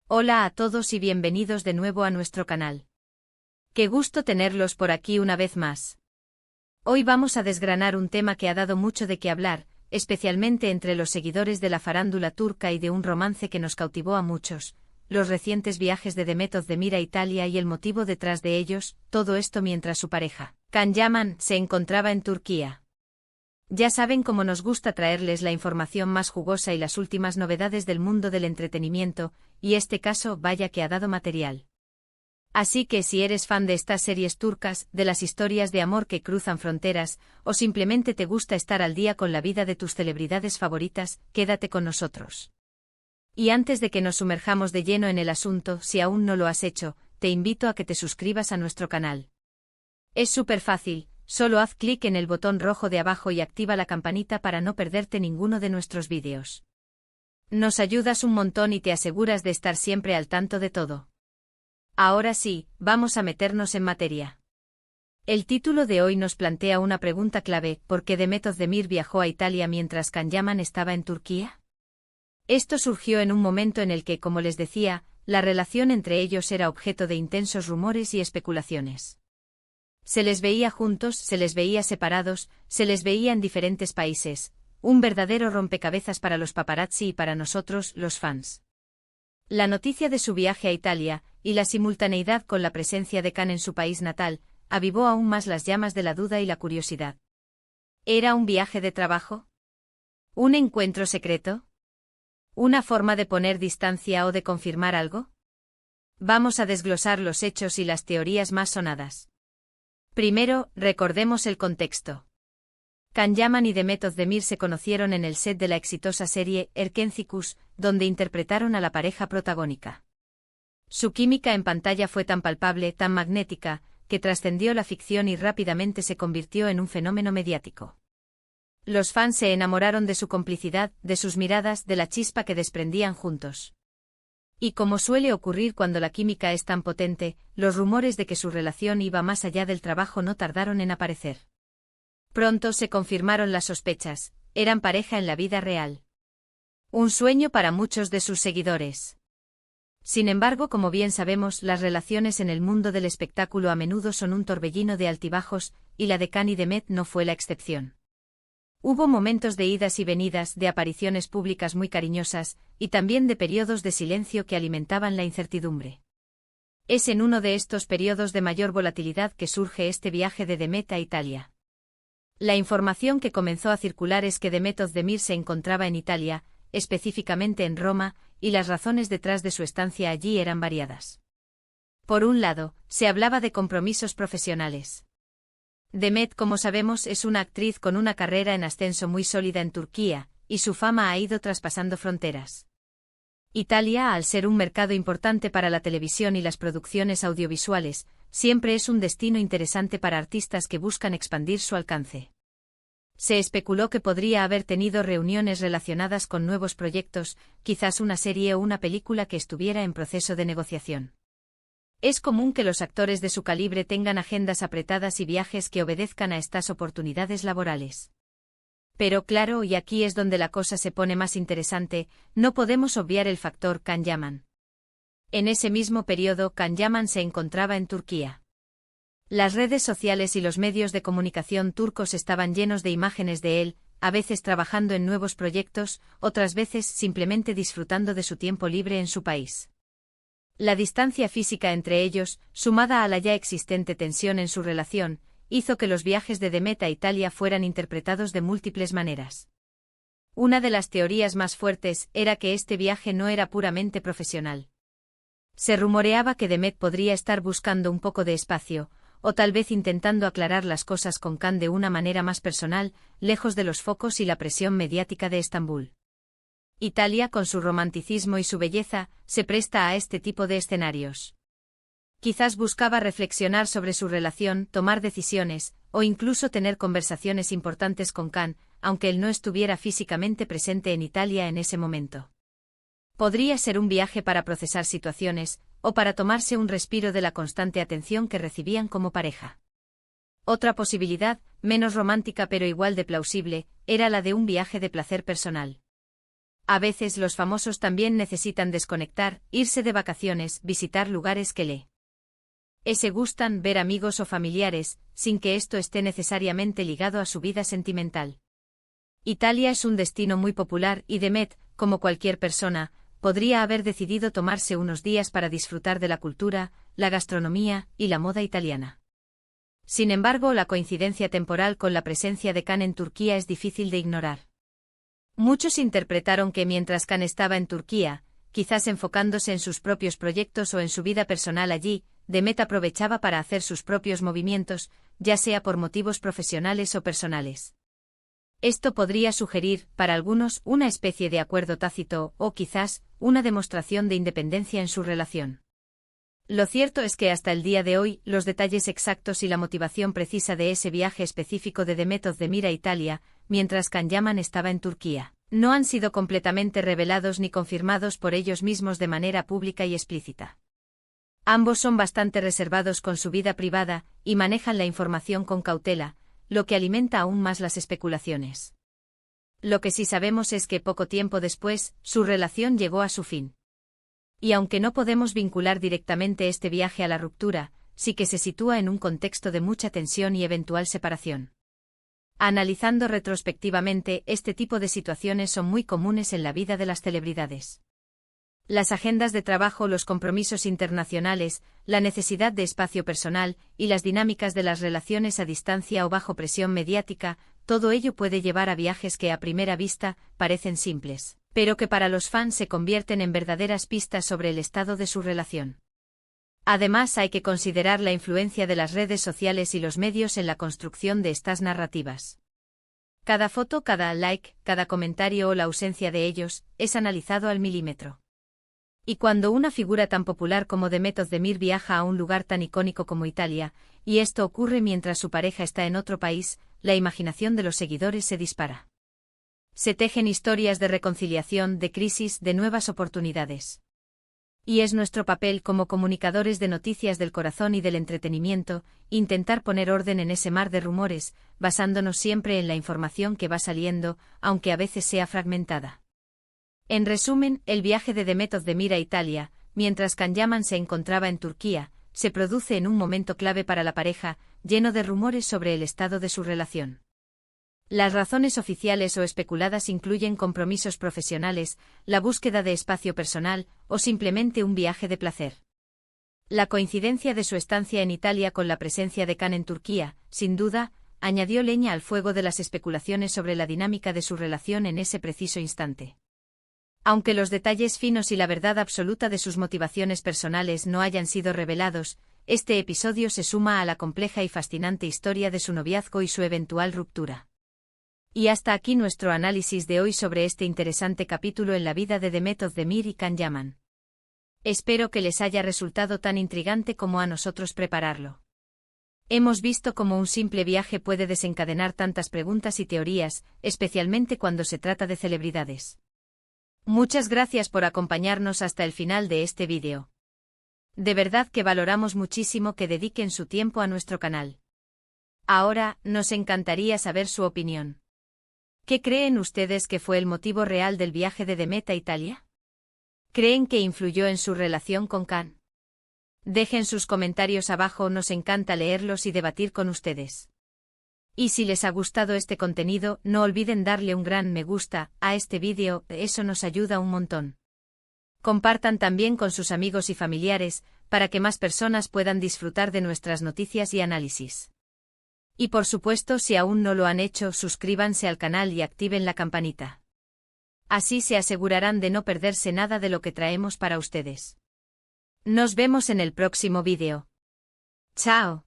Hola a todos y bienvenidos de nuevo a nuestro canal. Qué gusto tenerlos por aquí una vez más. Hoy vamos a desgranar un tema que ha dado mucho de qué hablar, especialmente entre los seguidores de la farándula turca y de un romance que nos cautivó a muchos, los recientes viajes de Demet Özdemir a Italia y el motivo detrás de ellos, todo esto mientras su pareja, Can Yaman, se encontraba en Turquía. Ya saben cómo nos gusta traerles la información más jugosa y las últimas novedades del mundo del entretenimiento, y este caso vaya que ha dado material. Así que si eres fan de estas series turcas, de las historias de amor que cruzan fronteras, o simplemente te gusta estar al día con la vida de tus celebridades favoritas, quédate con nosotros. Y antes de que nos sumerjamos de lleno en el asunto, si aún no lo has hecho, te invito a que te suscribas a nuestro canal. Es súper fácil. Solo haz clic en el botón rojo de abajo y activa la campanita para no perderte ninguno de nuestros vídeos. Nos ayudas un montón y te aseguras de estar siempre al tanto de todo. Ahora sí, vamos a meternos en materia. El título de hoy nos plantea una pregunta clave: ¿por qué Demet Özdemir viajó a Italia mientras Can Yaman estaba en Turquía? Esto surgió en un momento en el que, como les decía, la relación entre ellos era objeto de intensos rumores y especulaciones. Se les veía juntos, se les veía separados, se les veía en diferentes países, un verdadero rompecabezas para los paparazzi y para nosotros, los fans. La noticia de su viaje a Italia, y la simultaneidad con la presencia de Can en su país natal, avivó aún más las llamas de la duda y la curiosidad. ¿Era un viaje de trabajo? ¿Un encuentro secreto? ¿Una forma de poner distancia o de confirmar algo? Vamos a desglosar los hechos y las teorías más sonadas. Primero, recordemos el contexto. Can Yaman y Demet Özdemir se conocieron en el set de la exitosa serie Erkencikus, donde interpretaron a la pareja protagónica. Su química en pantalla fue tan palpable, tan magnética, que trascendió la ficción y rápidamente se convirtió en un fenómeno mediático. Los fans se enamoraron de su complicidad, de sus miradas, de la chispa que desprendían juntos. Y como suele ocurrir cuando la química es tan potente, los rumores de que su relación iba más allá del trabajo no tardaron en aparecer. Pronto se confirmaron las sospechas: eran pareja en la vida real. Un sueño para muchos de sus seguidores. Sin embargo, como bien sabemos, las relaciones en el mundo del espectáculo a menudo son un torbellino de altibajos, y la de Can y Demet no fue la excepción. Hubo momentos de idas y venidas, de apariciones públicas muy cariñosas, y también de periodos de silencio que alimentaban la incertidumbre. Es en uno de estos periodos de mayor volatilidad que surge este viaje de Demet a Italia. La información que comenzó a circular es que Demet Özdemir se encontraba en Italia, específicamente en Roma, y las razones detrás de su estancia allí eran variadas. Por un lado, se hablaba de compromisos profesionales. Demet, como sabemos, es una actriz con una carrera en ascenso muy sólida en Turquía, y su fama ha ido traspasando fronteras. Italia, al ser un mercado importante para la televisión y las producciones audiovisuales, siempre es un destino interesante para artistas que buscan expandir su alcance. Se especuló que podría haber tenido reuniones relacionadas con nuevos proyectos, quizás una serie o una película que estuviera en proceso de negociación. Es común que los actores de su calibre tengan agendas apretadas y viajes que obedezcan a estas oportunidades laborales. Pero claro, y aquí es donde la cosa se pone más interesante, no podemos obviar el factor Can Yaman. En ese mismo periodo, Can Yaman se encontraba en Turquía. Las redes sociales y los medios de comunicación turcos estaban llenos de imágenes de él, a veces trabajando en nuevos proyectos, otras veces simplemente disfrutando de su tiempo libre en su país. La distancia física entre ellos, sumada a la ya existente tensión en su relación, hizo que los viajes de Demet a Italia fueran interpretados de múltiples maneras. Una de las teorías más fuertes era que este viaje no era puramente profesional. Se rumoreaba que Demet podría estar buscando un poco de espacio, o tal vez intentando aclarar las cosas con Can de una manera más personal, lejos de los focos y la presión mediática de Estambul. Italia, con su romanticismo y su belleza, se presta a este tipo de escenarios. Quizás buscaba reflexionar sobre su relación, tomar decisiones, o incluso tener conversaciones importantes con Can, aunque él no estuviera físicamente presente en Italia en ese momento. Podría ser un viaje para procesar situaciones, o para tomarse un respiro de la constante atención que recibían como pareja. Otra posibilidad, menos romántica pero igual de plausible, era la de un viaje de placer personal. A veces los famosos también necesitan desconectar, irse de vacaciones, visitar lugares que les gustan, ver amigos o familiares, sin que esto esté necesariamente ligado a su vida sentimental. Italia es un destino muy popular y Demet, como cualquier persona, podría haber decidido tomarse unos días para disfrutar de la cultura, la gastronomía y la moda italiana. Sin embargo, la coincidencia temporal con la presencia de Can en Turquía es difícil de ignorar. Muchos interpretaron que mientras Can estaba en Turquía, quizás enfocándose en sus propios proyectos o en su vida personal allí, Demet aprovechaba para hacer sus propios movimientos, ya sea por motivos profesionales o personales. Esto podría sugerir, para algunos, una especie de acuerdo tácito o, quizás, una demostración de independencia en su relación. Lo cierto es que hasta el día de hoy, los detalles exactos y la motivación precisa de ese viaje específico de Demet Özdemir a Italia, mientras Can Yaman estaba en Turquía, no han sido completamente revelados ni confirmados por ellos mismos de manera pública y explícita. Ambos son bastante reservados con su vida privada y manejan la información con cautela, lo que alimenta aún más las especulaciones. Lo que sí sabemos es que poco tiempo después, su relación llegó a su fin. Y aunque no podemos vincular directamente este viaje a la ruptura, sí que se sitúa en un contexto de mucha tensión y eventual separación. Analizando retrospectivamente, este tipo de situaciones son muy comunes en la vida de las celebridades. Las agendas de trabajo, los compromisos internacionales, la necesidad de espacio personal y las dinámicas de las relaciones a distancia o bajo presión mediática, todo ello puede llevar a viajes que a primera vista parecen simples, pero que para los fans se convierten en verdaderas pistas sobre el estado de su relación. Además, hay que considerar la influencia de las redes sociales y los medios en la construcción de estas narrativas. Cada foto, cada like, cada comentario o la ausencia de ellos, es analizado al milímetro. Y cuando una figura tan popular como Demet Özdemir viaja a un lugar tan icónico como Italia, y esto ocurre mientras su pareja está en otro país, la imaginación de los seguidores se dispara. Se tejen historias de reconciliación, de crisis, de nuevas oportunidades. Y es nuestro papel como comunicadores de noticias del corazón y del entretenimiento, intentar poner orden en ese mar de rumores, basándonos siempre en la información que va saliendo, aunque a veces sea fragmentada. En resumen, el viaje de Demet Özdemir a Italia, mientras Can Yaman se encontraba en Turquía, se produce en un momento clave para la pareja, lleno de rumores sobre el estado de su relación. Las razones oficiales o especuladas incluyen compromisos profesionales, la búsqueda de espacio personal, o simplemente un viaje de placer. La coincidencia de su estancia en Italia con la presencia de Can en Turquía, sin duda, añadió leña al fuego de las especulaciones sobre la dinámica de su relación en ese preciso instante. Aunque los detalles finos y la verdad absoluta de sus motivaciones personales no hayan sido revelados, este episodio se suma a la compleja y fascinante historia de su noviazgo y su eventual ruptura. Y hasta aquí nuestro análisis de hoy sobre este interesante capítulo en la vida de Demet Özdemir y Can Yaman. Espero que les haya resultado tan intrigante como a nosotros prepararlo. Hemos visto cómo un simple viaje puede desencadenar tantas preguntas y teorías, especialmente cuando se trata de celebridades. Muchas gracias por acompañarnos hasta el final de este vídeo. De verdad que valoramos muchísimo que dediquen su tiempo a nuestro canal. Ahora, nos encantaría saber su opinión. ¿Qué creen ustedes que fue el motivo real del viaje de Demet a Italia? ¿Creen que influyó en su relación con Can? Dejen sus comentarios abajo, nos encanta leerlos y debatir con ustedes. Y si les ha gustado este contenido, no olviden darle un gran me gusta a este vídeo, eso nos ayuda un montón. Compartan también con sus amigos y familiares, para que más personas puedan disfrutar de nuestras noticias y análisis. Y por supuesto, si aún no lo han hecho, suscríbanse al canal y activen la campanita. Así se asegurarán de no perderse nada de lo que traemos para ustedes. Nos vemos en el próximo vídeo. ¡Chao!